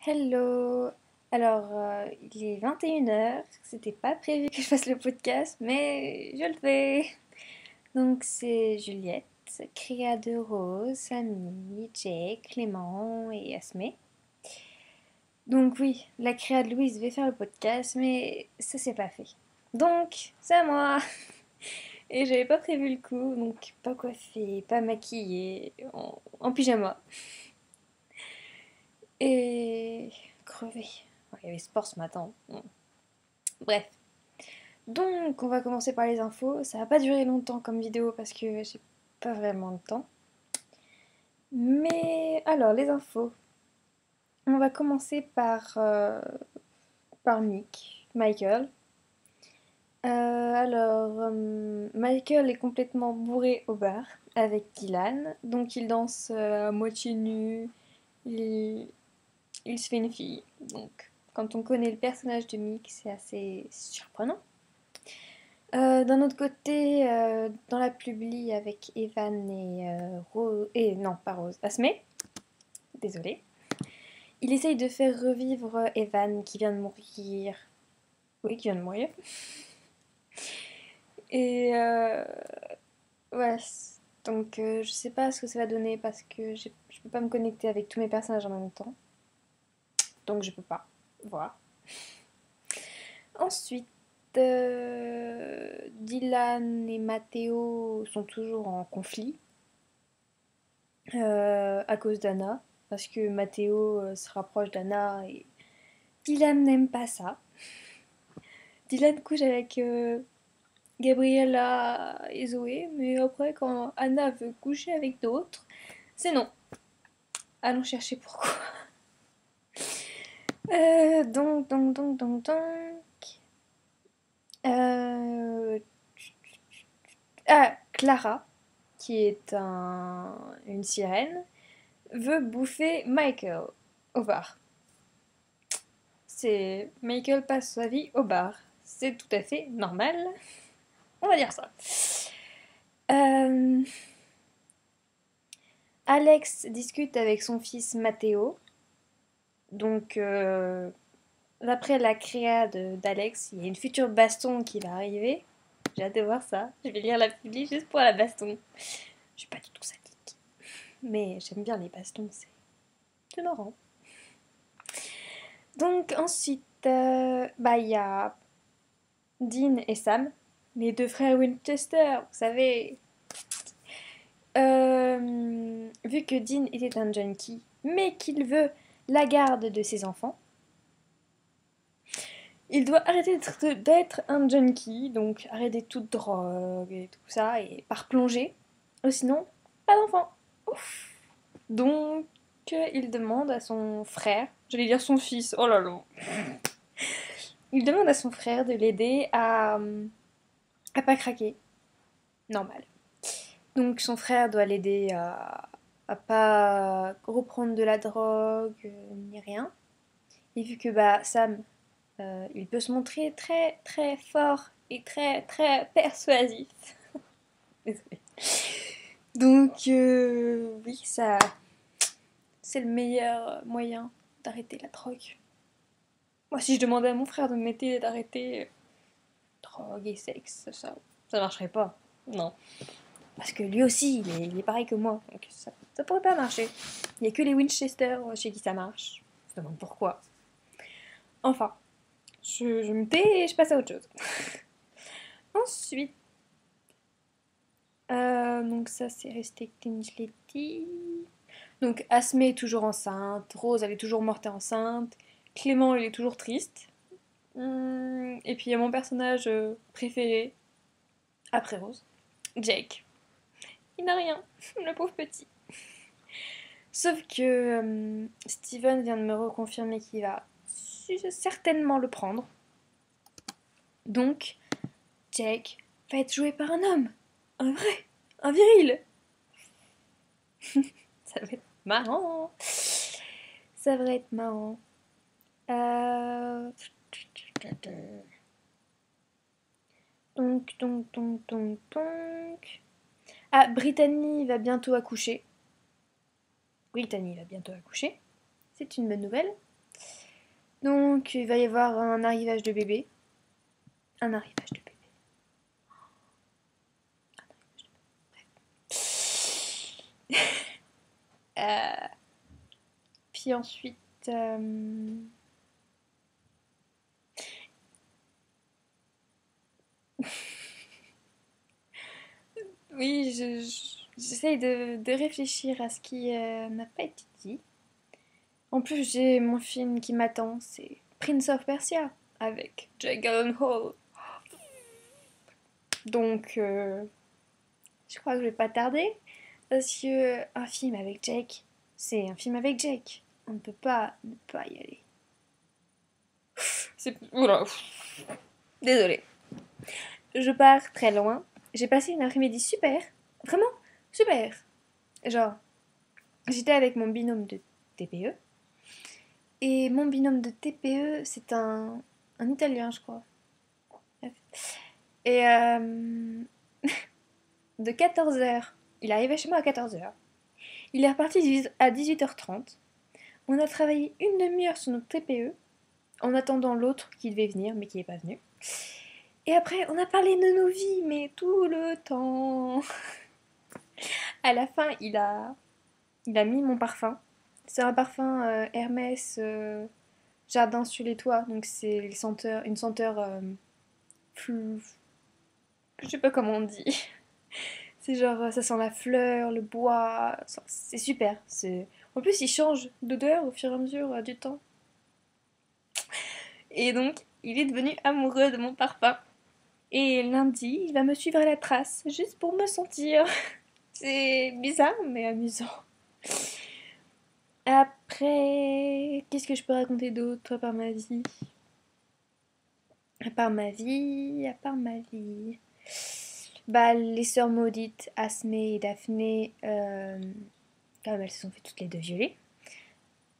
Hello! Alors, il est 21 h. C'était pas prévu que je fasse le podcast, mais je le fais. Donc, c'est Juliette, Créa de Rose, Samy, Jake, Clément et Asmé. Donc, oui, la Créa de Louise devait faire le podcast, mais ça s'est pas fait. Donc, c'est à moi! Et j'avais pas prévu le coup, donc pas coiffée, pas maquillée, en pyjama. Et crevée. Ouais, il y avait sport ce matin. Bref. Donc, on va commencer par les infos. Ça va pas durer longtemps comme vidéo parce que j'ai pas vraiment le temps. Mais alors, les infos. On va commencer par Michael. Michael est complètement bourré au bar avec Dylan. Donc, il danse à moitié nu. Il, il se fait une fille. Donc, quand on connaît le personnage de Mick, c'est assez surprenant. D'un autre côté, dans la publi avec Evan et Rose. Et non, pas Rose, Asmé. Désolée. Il essaye de faire revivre Evan qui vient de mourir. Oui, qui vient de mourir. Et ouais. Donc je sais pas ce que ça va donner parce que je peux pas me connecter avec tous mes personnages en même temps. Donc je peux pas. Voilà. Ensuite, Dylan et Matteo sont toujours en conflit. À cause d'Anna, parce que Matteo se rapproche d'Anna et Dylan n'aime pas ça. Dylan couche avec Gabriella et Zoé, mais après quand Anna veut coucher avec d'autres, c'est non. Allons chercher pourquoi. Donc. Euh, Clara, qui est une sirène, veut bouffer Michael au bar. C'est Michael passe sa vie au bar. C'est tout à fait normal. On va dire ça. Euh, Alex discute avec son fils Matteo. Donc, d'après la créa d'Alex, il y a une future baston qui va arriver. J'ai hâte de voir ça. Je vais lire la publi juste pour la baston. Je suis pas du tout sadique. Mais j'aime bien les bastons, c'est marrant. Donc ensuite, il y a Dean et Sam, les deux frères Winchester, vous savez. Vu que Dean était un junkie, mais qu'il veut la garde de ses enfants, il doit arrêter d'être un junkie, donc arrêter toute drogue et tout ça, et par plonger. Sinon, pas d'enfant. Ouf. Donc, il demande à son frère, j'allais dire son fils, oh là là. Il demande à son frère de l'aider à pas craquer. Normal. Donc son frère doit l'aider à pas reprendre de la drogue ni rien. Et vu que Sam, il peut se montrer très très fort et très très persuasif. Désolée. Donc oui, ça c'est le meilleur moyen d'arrêter la drogue. Moi si je demandais à mon frère de m'aider d'arrêter drogue et sexe, ça marcherait pas. Non. Parce que lui aussi, il est pareil que moi. Donc ça pourrait pas marcher. Il n'y a que les Winchester chez qui ça marche. Je me demande pourquoi. Enfin, je me tais et je passe à autre chose. Ensuite, donc ça c'est resté clean, je l'ai dit. Donc Asmé est toujours enceinte, Rose elle est toujours morte et enceinte, Clément il est toujours triste. Et puis il y a mon personnage préféré, après Rose, Jake. Il n'a rien, le pauvre petit. Sauf que Steven vient de me reconfirmer qu'il va certainement le prendre. Donc, Jake va être joué par un homme. Un vrai. Un viril. Ça va être marrant. Ça va être marrant. Euh... Donc. Ah, Brittany va bientôt accoucher. Brittany va bientôt accoucher. C'est une bonne nouvelle. Donc il va y avoir un arrivage de bébé. Un arrivage de bébé. Euh, Puis ensuite... Oui, j'essaye de réfléchir à ce qui n'a pas été dit. En plus, j'ai mon film qui m'attend, c'est Prince of Persia avec Jake Gyllenhaal. Donc, je crois que je vais pas tarder parce que un film avec Jake, c'est un film avec Jake. On ne peut pas ne pas y aller. C'est oula. Désolée. Je pars très loin. J'ai passé une après-midi super, vraiment super. Genre, j'étais avec mon binôme de TPE. Et mon binôme de TPE, c'est un Italien, je crois. Et de 14h, il arrivait chez moi à 14h. Il est reparti à 18h30. On a travaillé une demi-heure sur notre TPE, en attendant l'autre qui devait venir, mais qui n'est pas venu. Et après, on a parlé de nos vies, mais tout le temps. À la fin, il a mis mon parfum. C'est un parfum Hermès Jardin sur les toits, donc c'est une senteur je sais pas comment on dit. C'est genre, ça sent la fleur, le bois, c'est super. En plus, il change d'odeur au fur et à mesure du temps. Et donc, il est devenu amoureux de mon parfum. Et lundi, il va me suivre à la trace, juste pour me sentir. C'est bizarre, mais amusant. Après, qu'est-ce que je peux raconter d'autre à part ma vie? À part ma vie, à part ma vie. Bah, les sœurs maudites, Asmé et Daphné, comme elles se sont fait toutes les deux violer.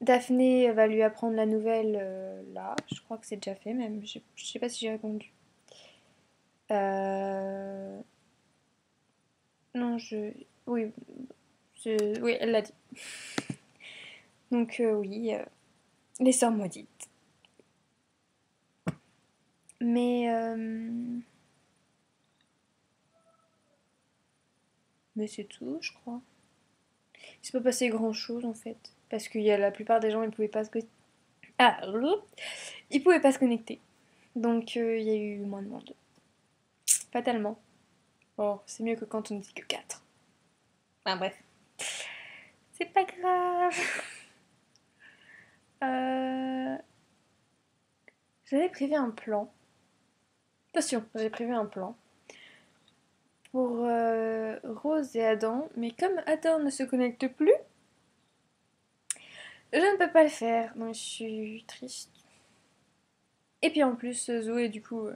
Daphné va lui apprendre la nouvelle là, je crois que c'est déjà fait même, je sais pas si j'ai répondu. Euh... Non, Oui, oui, elle l'a dit. Donc oui, les sœurs maudites. Mais... Mais c'est tout, je crois. Il s'est pas passé grand chose en fait. Parce que la plupart des gens, ils pouvaient pas se... Ah, ils pouvaient pas se connecter. Donc il y a eu moins de monde. Pas tellement. Oh, c'est mieux que quand on dit que 4. Enfin bref. C'est pas grave. Euh, J'avais prévu un plan. Attention, j'avais prévu un plan pour Rose et Adam. Mais comme Adam ne se connecte plus, je ne peux pas le faire. Donc je suis triste. Et puis en plus, Zoé, du coup,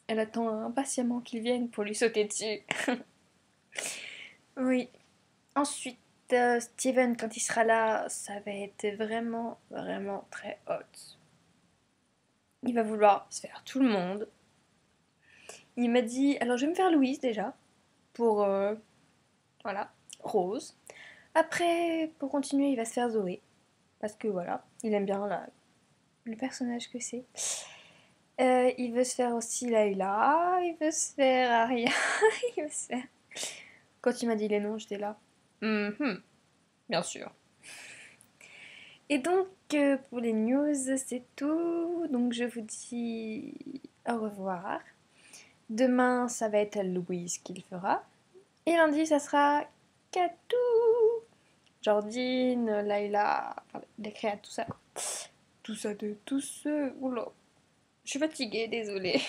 elle attend impatiemment qu'il vienne pour lui sauter dessus. Oui. Ensuite, Steven, quand il sera là, ça va être vraiment, vraiment très hot. Il va vouloir se faire tout le monde. Il m'a dit, alors je vais me faire Louise déjà, pour, voilà, Rose. Après, pour continuer, il va se faire Zoé, parce que voilà, il aime bien le personnage que c'est. Il veut se faire aussi Layla, il veut se faire Aria, il veut se faire... Quand il m'a dit les noms, j'étais là. Bien sûr. Et donc, pour les news, c'est tout. Donc, je vous dis au revoir. Demain, ça va être Louise qui le fera. Et lundi, ça sera Katou. Jordine, Layla, enfin, les créas, tout ça. Tout ça de tous. Oula. Je suis fatiguée, désolée.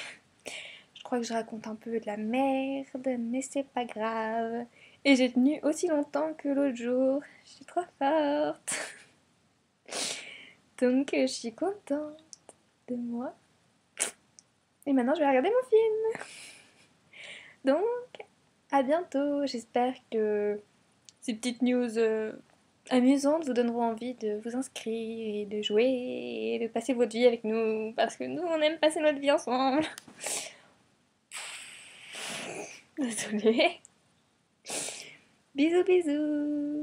Je crois que je raconte un peu de la merde, mais c'est pas grave. Et j'ai tenu aussi longtemps que l'autre jour. Je suis trop forte. Donc, je suis contente de moi. Et maintenant, je vais regarder mon film. Donc, à bientôt. J'espère que ces petites news amusantes vous donneront envie de vous inscrire et de jouer et de passer votre vie avec nous. Parce que nous, on aime passer notre vie ensemble. Désolée. Bisous, bisous.